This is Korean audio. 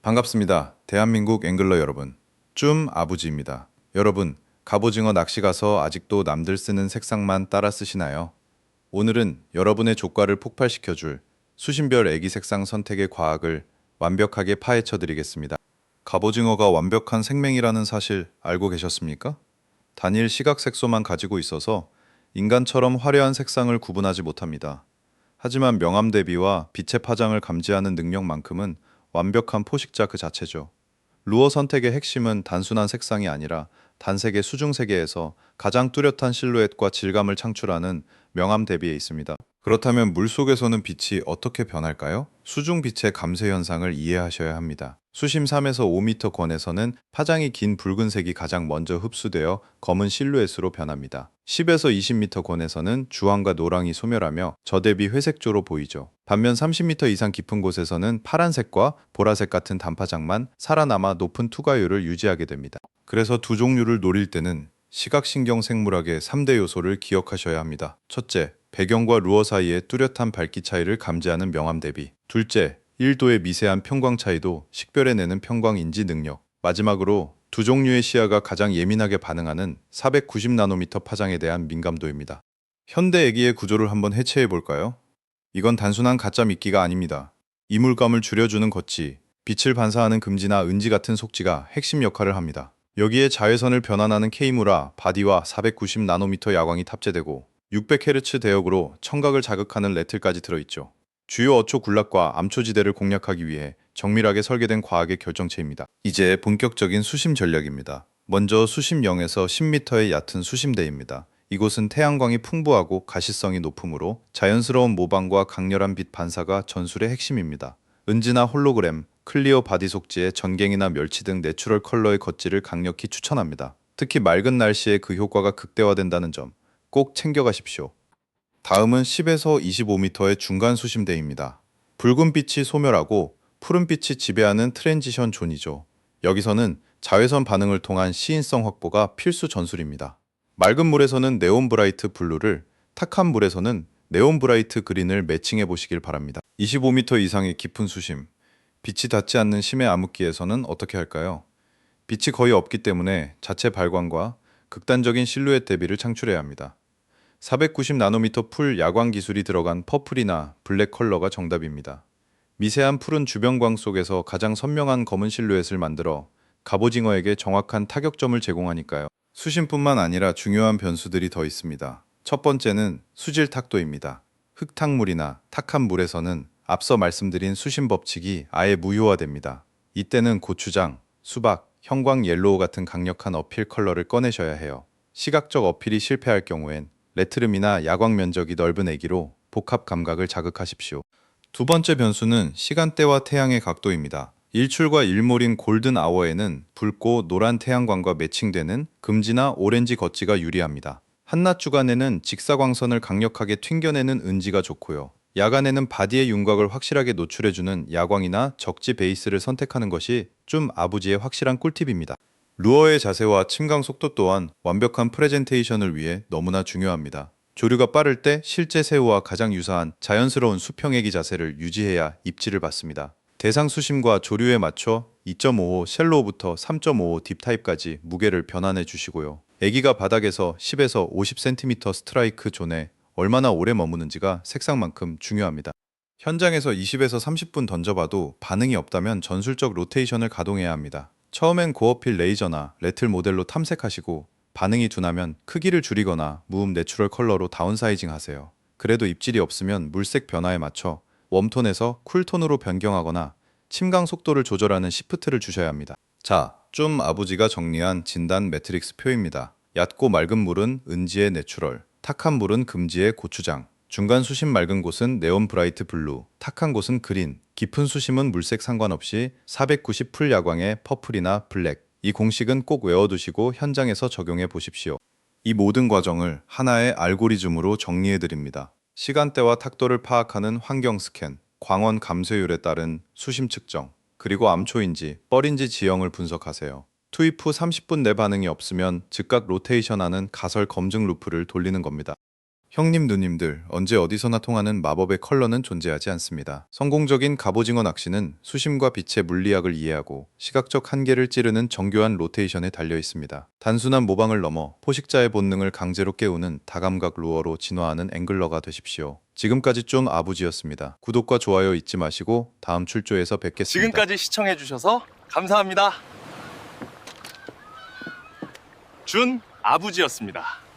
반갑습니다. 대한민국 앵글러 여러분. 아부지입니다. 여러분, 갑오징어 낚시 가서 아직도 남들 쓰는 색상만 따라 쓰시나요? 오늘은 여러분의 조과를 폭발시켜줄 수심별 애기 색상 선택의 과학을 완벽하게 파헤쳐 드리겠습니다. 갑오징어가 완벽한 생명이라는 사실 알고 계셨습니까? 단일 시각 색소만 가지고 있어서 인간처럼 화려한 색상을 구분하지 못합니다. 하지만 명암 대비와 빛의 파장을 감지하는 능력만큼은 완벽한 포식자 그 자체죠. 루어 선택의 핵심은 단순한 색상이 아니라 단색의 수중세계에서 가장 뚜렷한 실루엣과 질감을 창출하는 명암 대비에 있습니다. 그렇다면 물속에서는 빛이 어떻게 변할까요? 수중 빛의 감쇄 현상을 이해하셔야 합니다. 수심 3에서 5m 권에서는 파장이 긴 붉은색이 가장 먼저 흡수되어 검은 실루엣으로 변합니다. 10에서 20m 권에서는 주황과 노랑이 소멸하며 저 대비 회색조로 보이죠. 반면 30m 이상 깊은 곳에서는 파란색과 보라색 같은 단파장만 살아남아 높은 투과율을 유지하게 됩니다. 그래서 두 종류를 노릴 때는 시각신경 생물학의 3대 요소를 기억하셔야 합니다. 첫째, 배경과 루어 사이의 뚜렷한 밝기 차이를 감지하는 명암 대비. 둘째, 1도의 미세한 평광 차이도 식별해내는 평광 인지 능력. 마지막으로 두 종류의 시야가 가장 예민하게 반응하는 490나노미터 파장에 대한 민감도입니다. 현대 애기의 구조를 한번 해체해 볼까요? 이건 단순한 가짜 미끼가 아닙니다. 이물감을 줄여주는 거치, 빛을 반사하는 금지나 은지 같은 속지가 핵심 역할을 합니다. 여기에 자외선을 변환하는 K무라 바디와 490나노미터 야광이 탑재되고 600Hz 대역으로 청각을 자극하는 레틀까지 들어있죠. 주요 어초 군락과 암초지대를 공략하기 위해 정밀하게 설계된 과학의 결정체입니다. 이제 본격적인 수심 전략입니다. 먼저 수심 0에서 10m의 얕은 수심대입니다. 이곳은 태양광이 풍부하고 가시성이 높으므로 자연스러운 모방과 강렬한 빛 반사가 전술의 핵심입니다. 은지나 홀로그램, 클리어 바디 속지에 전갱이나 멸치 등 내추럴 컬러의 겉질을 강력히 추천합니다. 특히 맑은 날씨에 그 효과가 극대화된다는 점 꼭 챙겨가십시오. 다음은 10에서 25m의 중간 수심대입니다. 붉은빛이 소멸하고 푸른빛이 지배하는 트랜지션 존이죠. 여기서는 자외선 반응을 통한 시인성 확보가 필수 전술입니다. 맑은 물에서는 네온 브라이트 블루를, 탁한 물에서는 네온 브라이트 그린을 매칭해 보시길 바랍니다. 25m 이상의 깊은 수심, 빛이 닿지 않는 심해 암흑기에서는 어떻게 할까요? 빛이 거의 없기 때문에 자체 발광과 극단적인 실루엣 대비를 창출해야 합니다. 490나노미터 풀 야광 기술이 들어간 퍼플이나 블랙 컬러가 정답입니다. 미세한 푸른 주변광 속에서 가장 선명한 검은 실루엣을 만들어 갑오징어에게 정확한 타격점을 제공하니까요. 수심뿐만 아니라 중요한 변수들이 더 있습니다. 첫 번째는 수질 탁도입니다. 흙탕물이나 탁한 물에서는 앞서 말씀드린 수심 법칙이 아예 무효화됩니다. 이때는 고추장, 수박, 형광 옐로우 같은 강력한 어필 컬러를 꺼내셔야 해요. 시각적 어필이 실패할 경우엔 레트름이나 야광 면적이 넓은 애기로 복합 감각을 자극하십시오. 두 번째 변수는 시간대와 태양의 각도입니다. 일출과 일몰인 골든 아워에는 붉고 노란 태양광과 매칭되는 금지나 오렌지 겉지가 유리합니다. 한낮 주간에는 직사광선을 강력하게 튕겨내는 은지가 좋고요. 야간에는 바디의 윤곽을 확실하게 노출해주는 야광이나 적지 베이스를 선택하는 것이 아부지의 확실한 꿀팁입니다. 루어의 자세와 침강 속도 또한 완벽한 프레젠테이션을 위해 너무나 중요합니다. 조류가 빠를 때 실제 새우와 가장 유사한 자연스러운 수평애기 자세를 유지해야 입질을 받습니다. 대상 수심과 조류에 맞춰 2.55 쉘로우부터 3.55 딥타입까지 무게를 변환해 주시고요. 애기가 바닥에서 10에서 50cm 스트라이크 존에 얼마나 오래 머무는지가 색상만큼 중요합니다. 현장에서 20에서 30분 던져봐도 반응이 없다면 전술적 로테이션을 가동해야 합니다. 처음엔 고어필 레이저나 레틀 모델로 탐색하시고 반응이 둔하면 크기를 줄이거나 무음 내추럴 컬러로 다운사이징 하세요. 그래도 입질이 없으면 물색 변화에 맞춰 웜톤에서 쿨톤으로 변경하거나 침강 속도를 조절하는 시프트를 주셔야 합니다. 자, 아부지가 정리한 진단 매트릭스 표입니다. 얕고 맑은 물은 은지의 내추럴, 탁한 물은 금지의 고추장, 중간 수심 맑은 곳은 네온 브라이트 블루, 탁한 곳은 그린, 깊은 수심은 물색 상관없이 490 풀 야광의 퍼플이나 블랙. 이 공식은 꼭 외워두시고 현장에서 적용해 보십시오. 이 모든 과정을 하나의 알고리즘으로 정리해 드립니다. 시간대와 탁도를 파악하는 환경 스캔, 광원 감쇄율에 따른 수심 측정, 그리고 암초인지, 뻘인지 지형을 분석하세요. 투입 후 30분 내 반응이 없으면 즉각 로테이션하는 가설 검증 루프를 돌리는 겁니다. 형님 누님들, 언제 어디서나 통하는 마법의 컬러는 존재하지 않습니다. 성공적인 갑오징어 낚시는 수심과 빛의 물리학을 이해하고 시각적 한계를 찌르는 정교한 로테이션에 달려 있습니다. 단순한 모방을 넘어 포식자의 본능을 강제로 깨우는 다감각 루어로 진화하는 앵글러가 되십시오. 지금까지 좀 아부지였습니다. 구독과 좋아요 잊지 마시고 다음 출조에서 뵙겠습니다. 지금까지 시청해주셔서 감사합니다. 준 아부지였습니다.